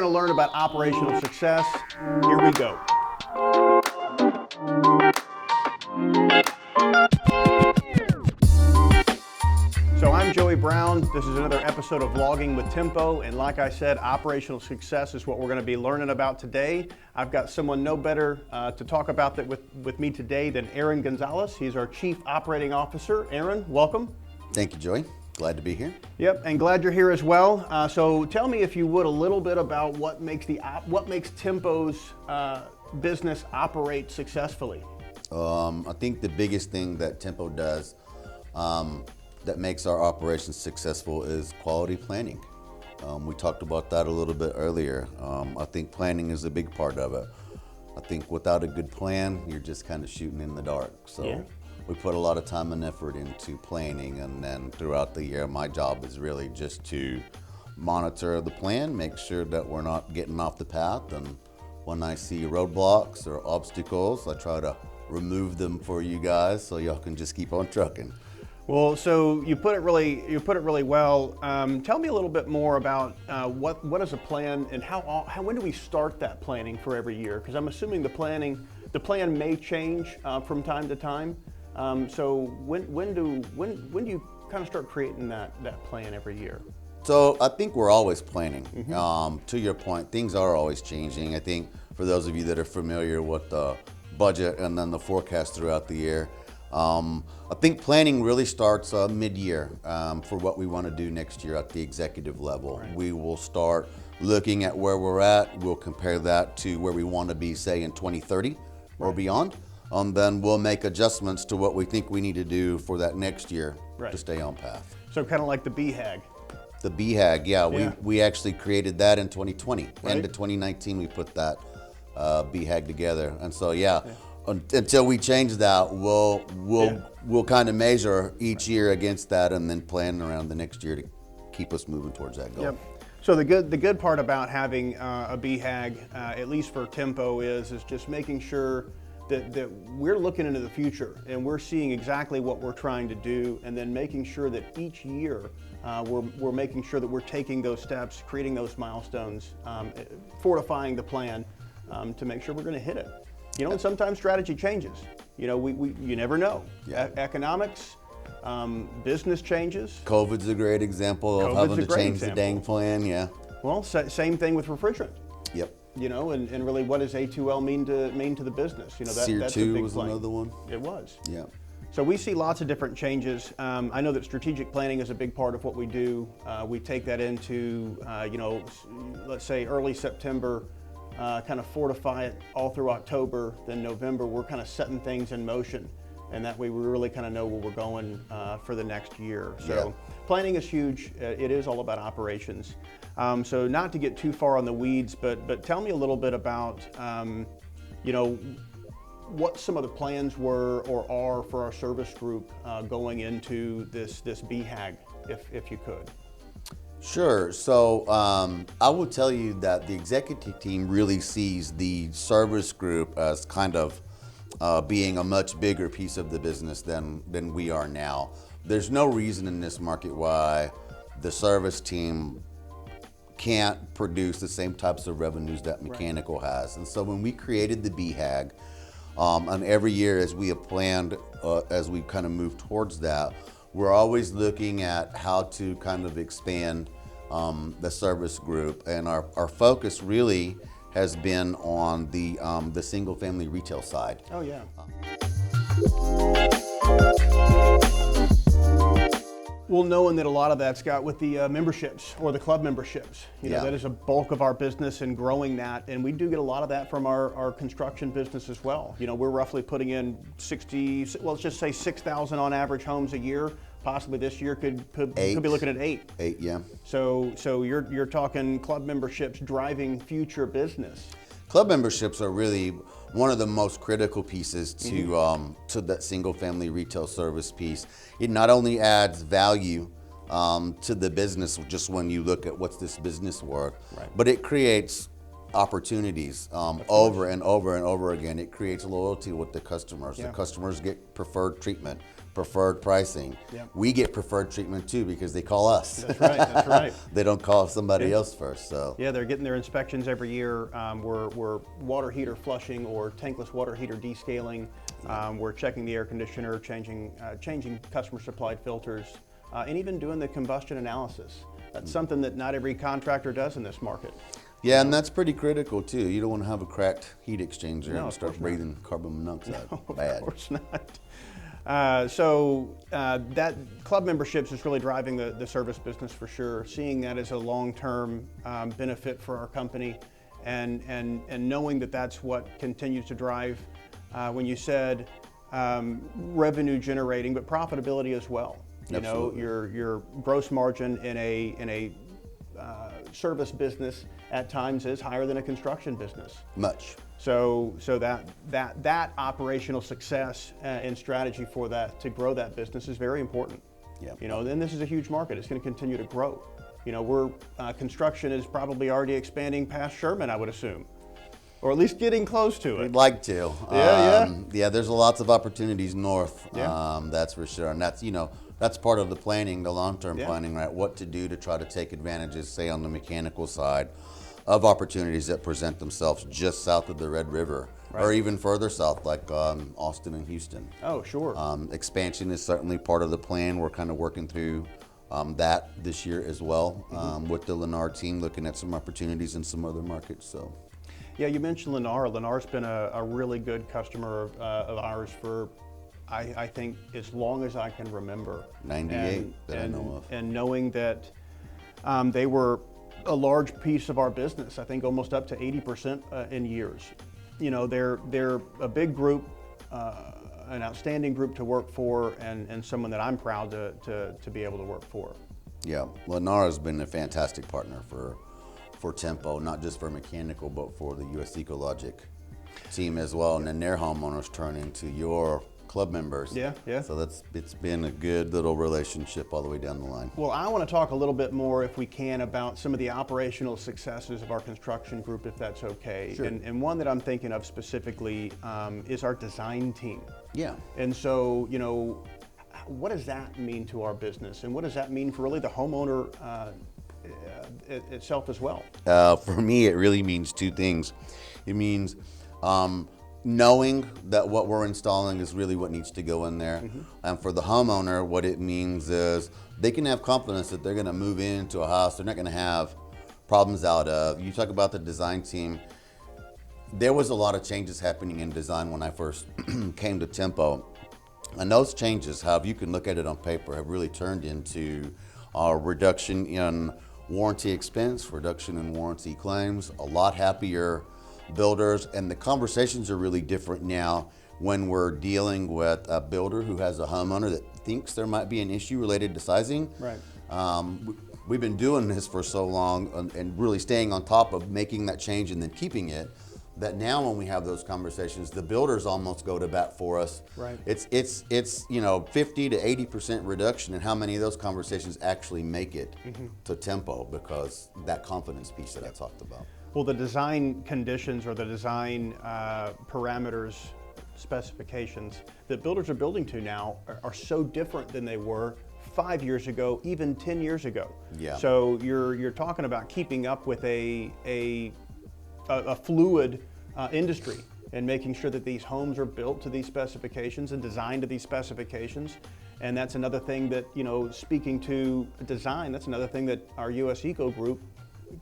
going to learn about operational success. Here we go. So I'm Joey Brown. This is another episode of Vlogging with Tempo, and like I said, operational success is what we're going to be learning about today. I've got someone no better to talk about that with me today than Aaron Gonzalez. He's our Chief Operating Officer. Aaron, welcome. Thank you, Joey. Glad to be here. Yep, and glad you're here as well. So tell me, if you would, a little bit about what makes Tempo's business operate successfully. I think the biggest thing that Tempo does that makes our operations successful is quality planning. We talked about that a little bit earlier. I think planning is a big part of it. I think without a good plan, you're just kind of shooting in the dark. So yeah. We put a lot of time and effort into planning, and then throughout the year, my job is really just to monitor the plan, make sure that we're not getting off the path, and when I see roadblocks or obstacles, I try to remove them for you guys so y'all can just keep on trucking. Well, so you put it really well. Tell me a little bit more about what is a plan, and when do we start that planning for every year? Because I'm assuming the plan may change from time to time. So when do you kind of start creating that plan every year? So I think we're always planning. Mm-hmm. To your point, things are always changing. I think for those of you that are familiar with the budget and then the forecast throughout the year, I think planning really starts mid-year for what we want to do next year at the executive level. Right. We will start looking at where we're at. We'll compare that to where we want to be, say, in 2030 or beyond. Then we'll make adjustments to what we think we need to do for that next year to stay on path. So kind of like the BHAG. The BHAG, yeah. We actually created that in 2020. Right. End of 2019, we put that BHAG together. And so, until we change that, we'll kind of measure each year against that and then plan around the next year to keep us moving towards that goal. Yep. So the good part about having a BHAG, at least for Tempo, is just making sure that we're looking into the future and we're seeing exactly what we're trying to do, and then making sure that each year we're making sure that we're taking those steps, creating those milestones, fortifying the plan to make sure we're going to hit it. And sometimes strategy changes. You never know. Yeah. Economics, business changes. COVID's a great example of having to change the dang plan. Yeah. Well, same thing with refrigerant. Yep. And really, what does A2L mean to the business? That's a big was plan. Another one. It was. Yeah. So we see lots of different changes. I know that strategic planning is a big part of what we do. We take that into, let's say early September, kind of fortify it all through October. Then November, we're kind of setting things in motion. And that way we really kind of know where we're going for the next year. So planning is huge. It is all about operations. So not to get too far on the weeds, but tell me a little bit about, what some of the plans were or are for our service group going into this BHAG, if you could. Sure. So I will tell you that the executive team really sees the service group as kind of being a much bigger piece of the business than we are now. There's no reason in this market why the service team can't produce the same types of revenues that mechanical has. And so when we created the BHAG, and every year as we have planned, as we kind of move towards that, we're always looking at how to kind of expand the service group. And our focus really has been on the single family retail side. Oh yeah. Well, knowing that a lot of that's got with the memberships or the club memberships, that is a bulk of our business and growing that. And we do get a lot of that from our construction business as well. We're roughly putting in 60, well, let's just say 6,000 on average homes a year. Possibly this year could be looking at 8. 8, yeah. So you're talking club memberships driving future business. Club memberships are really one of the most critical pieces to that single family retail service piece. It not only adds value to the business just when you look at what's this business worth, but it creates opportunities over and over and over again. It creates loyalty with the customers. The customers get preferred treatment, preferred pricing. Yep. We get preferred treatment too because they call us. That's right. That's right. They don't call somebody else first. So yeah, they're getting their inspections every year. We're water heater flushing or tankless water heater descaling. We're checking the air conditioner, changing customer supplied filters, and even doing the combustion analysis. That's something that not every contractor does in this market. yeah, and that's pretty critical too. You don't want to have a cracked heat exchanger No, and of start course not. breathing carbon monoxide. Bad. Of course not. So that club memberships is really driving the service business for sure. Seeing that as a long-term benefit for our company, and knowing that that's what continues to drive. When you said revenue generating, but profitability as well. You know, your gross margin in a service business at times is higher than a construction business. Much. So that operational success and strategy for that to grow that business is very important. Yeah. You know, then this is a huge market. It's going to continue to grow. You know, we're construction is probably already expanding past Sherman, I would assume, or at least getting close to it. We'd like to. Yeah, there's lots of opportunities north. Yeah. That's for sure, and that's part of the planning, the long-term Yeah. planning, right? What to do to try to take advantages, say on the mechanical side, of opportunities that present themselves just south of the Red River, or even further south, like Austin and Houston. Oh, sure. Expansion is certainly part of the plan. We're kind of working through that this year as well with the Lennar team, looking at some opportunities in some other markets. So. Yeah, you mentioned Lennar. Lennar's been a really good customer of ours for, I think, as long as I can remember. 98 that I know of. And knowing that they were a large piece of our business, I think almost up to 80% in years. You know, they're a big group, an outstanding group to work for, and someone that I'm proud to be able to work for. Yeah, Lennar has been a fantastic partner for Tempo, not just for mechanical, but for the US Ecologic team as well. And then their homeowners turn into your club members. Yeah, yeah. So it's been a good little relationship all the way down the line. Well, I want to talk a little bit more, if we can, about some of the operational successes of our construction group, if that's okay. Sure. And one that I'm thinking of specifically is our design team. Yeah. And so, you know, what does that mean to our business? And what does that mean for really the homeowner itself as well? For me, it really means two things. It means knowing that what we're installing is really what needs to go in there. And for the homeowner, what it means is they can have confidence that they're going to move into a house they're not going to have problems out of. You talk about the design team. There was a lot of changes happening in design when I first came to Tempo. And those changes, however you can look at it on paper, have really turned into a reduction in warranty expense, reduction in warranty claims, a lot happier builders, and the conversations are really different now when we're dealing with a builder who has a homeowner that thinks there might be an issue related to sizing. Right. We've been doing this for so long and really staying on top of making that change and then keeping it, that now when we have those conversations, the builders almost go to bat for us. Right. It's 50 to 80% reduction in how many of those conversations actually make it to Tempo, because that confidence piece that I talked about. Well, the design conditions or the design parameters, specifications that builders are building to now are so different than they were 5 years ago, even 10 years ago. Yeah. So you're talking about keeping up with a fluid industry and making sure that these homes are built to these specifications and designed to these specifications. And that's another thing that, you know, speaking to design, that's another thing that our US Eco group,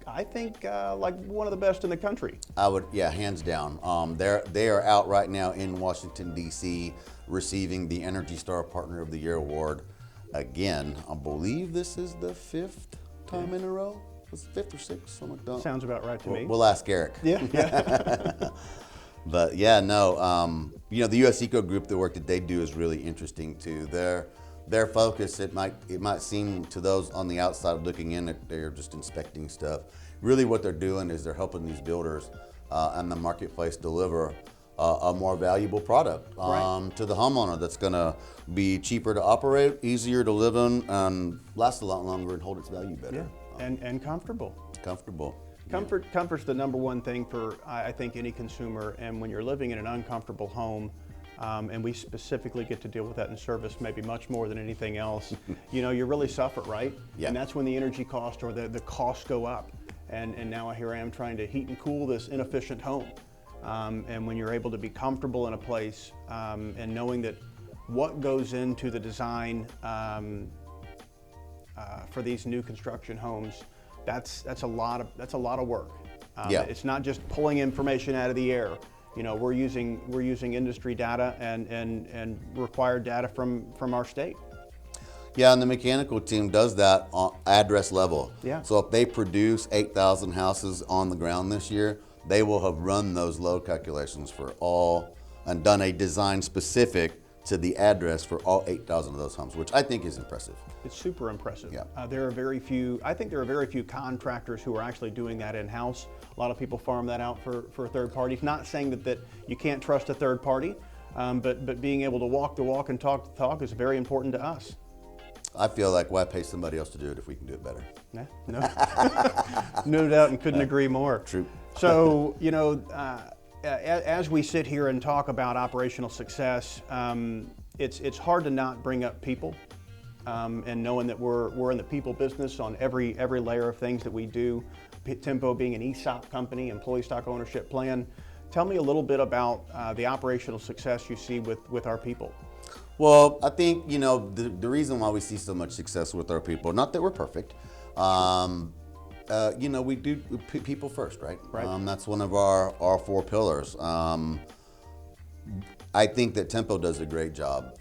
I think, like one of the best in the country. I would, yeah, hands down. They are out right now in Washington, D.C., receiving the Energy Star Partner of the Year award. Again, I believe this is the 5th time in a row. Was it 5th or 6th? Something like that. Sounds about right to me. We'll ask Eric. Yeah, yeah. But yeah, no, you know, the US Eco Group, the work that they do is really interesting too. Their focus, it might seem to those on the outside looking in that they're just inspecting stuff. Really what they're doing is they're helping these builders and the marketplace deliver a more valuable product to the homeowner that's gonna be cheaper to operate, easier to live in, and last a lot longer and hold its value better. Yeah, and comfortable. Comfortable. Comfort's the number one thing for, I think, any consumer. And when you're living in an uncomfortable home, And we specifically get to deal with that in service maybe much more than anything else. You really suffer, right? Yeah. And that's when the energy cost or the costs go up. And now here I am trying to heat and cool this inefficient home. And when you're able to be comfortable in a place and knowing that what goes into the design for these new construction homes, that's a lot of work. Yeah. It's not just pulling information out of the air. We're using industry data and required data from our state. Yeah, and the mechanical team does that on address level. Yeah. So if they produce 8,000 houses on the ground this year, they will have run those load calculations for all and done a design specific to the address for all 8,000 of those homes, which I think is impressive. It's super impressive. Yeah. I think there are very few contractors who are actually doing that in-house. A lot of people farm that out for third parties. Not saying that you can't trust a third party, but being able to walk the walk and talk the talk is very important to us. I feel like why pay somebody else to do it if we can do it better? Yeah, no, no doubt, and couldn't agree more. True. So, as we sit here and talk about operational success, it's hard to not bring up people, and knowing that we're in the people business on every layer of things that we do. Tempo being an ESOP company, employee stock ownership plan. Tell me a little bit about the operational success you see with our people. Well, I think, the reason why we see so much success with our people, not that we're perfect, we do people first, right? Right. That's one of our 4 pillars. I think that Tempo does a great job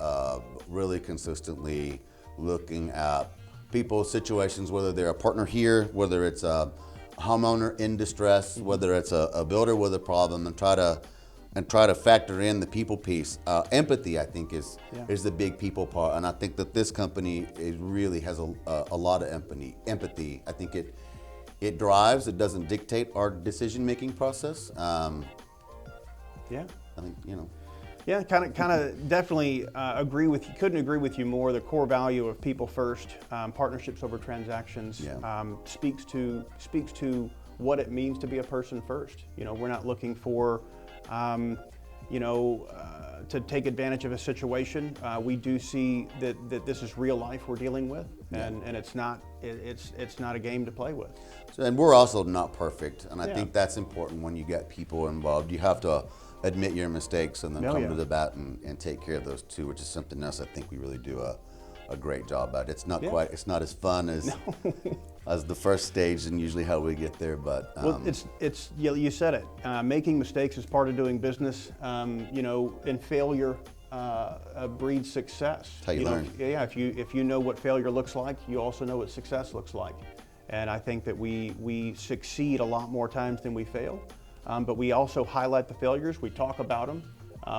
really consistently looking at people's situations, whether they're a partner here, whether it's a homeowner in distress, whether it's a builder with a problem, and try to factor in the people piece. Empathy, I think, is the big people part, and I think that this company really has a lot of empathy. I think it drives. It doesn't dictate our decision-making process. Yeah. I think Yeah, kind of definitely couldn't agree with you more. The core value of people first, partnerships over transactions, speaks to what it means to be a person first. We're not looking for to take advantage of a situation. We do see that this is real life we're dealing with, and it's not a game to play with. And we're also not perfect, and I think that's important when you get people involved. You have to admit your mistakes and then come to the bat and take care of those too, which is something else I think we really do a great job at. It's not it's not as fun as as the first stage and usually how we get there, but well, it's you said it. Making mistakes is part of doing business. And failure breeds success. That's how you learn. Yeah, if you know what failure looks like, you also know what success looks like. And I think that we succeed a lot more times than we fail. But we also highlight the failures, we talk about them,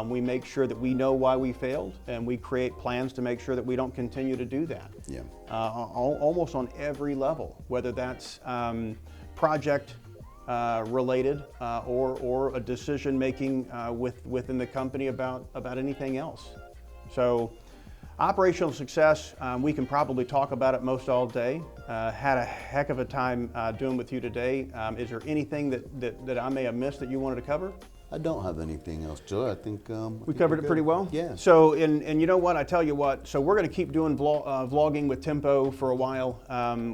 we make sure that we know why we failed, and we create plans to make sure that we don't continue to do that. Yeah. Almost on every level, whether that's project related or a decision making within the company about anything else. So operational success, we can probably talk about it most all day. Had a heck of a time doing with you today. Is there anything that I may have missed that you wanted to cover? I don't have anything else, Joe. I think we covered it pretty well. Yeah. So, and you know what? I tell you what. So we're going to keep doing vlogging with Tempo for a while.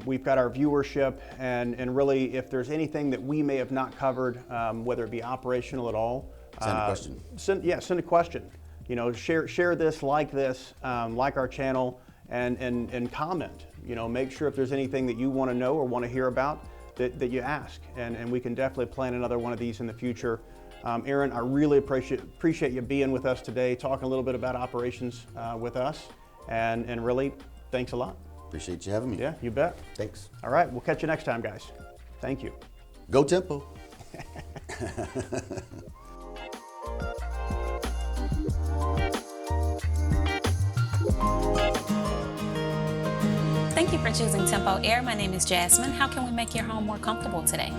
We've got our viewership, and really, if there's anything that we may have not covered, whether it be operational at all, send a question. Send a question. Share this, like our channel, and comment. Make sure if there's anything that you want to know or want to hear about that you ask, and we can definitely plan another one of these in the future. Aaron, I really appreciate you being with us today, talking a little bit about operations with us, and really, thanks a lot. Appreciate you having me. Yeah, you bet. Thanks. All right, we'll catch you next time, guys. Thank you. Go Tempo. Thank you for choosing Tempo Air. My name is Jasmine. How can we make your home more comfortable today?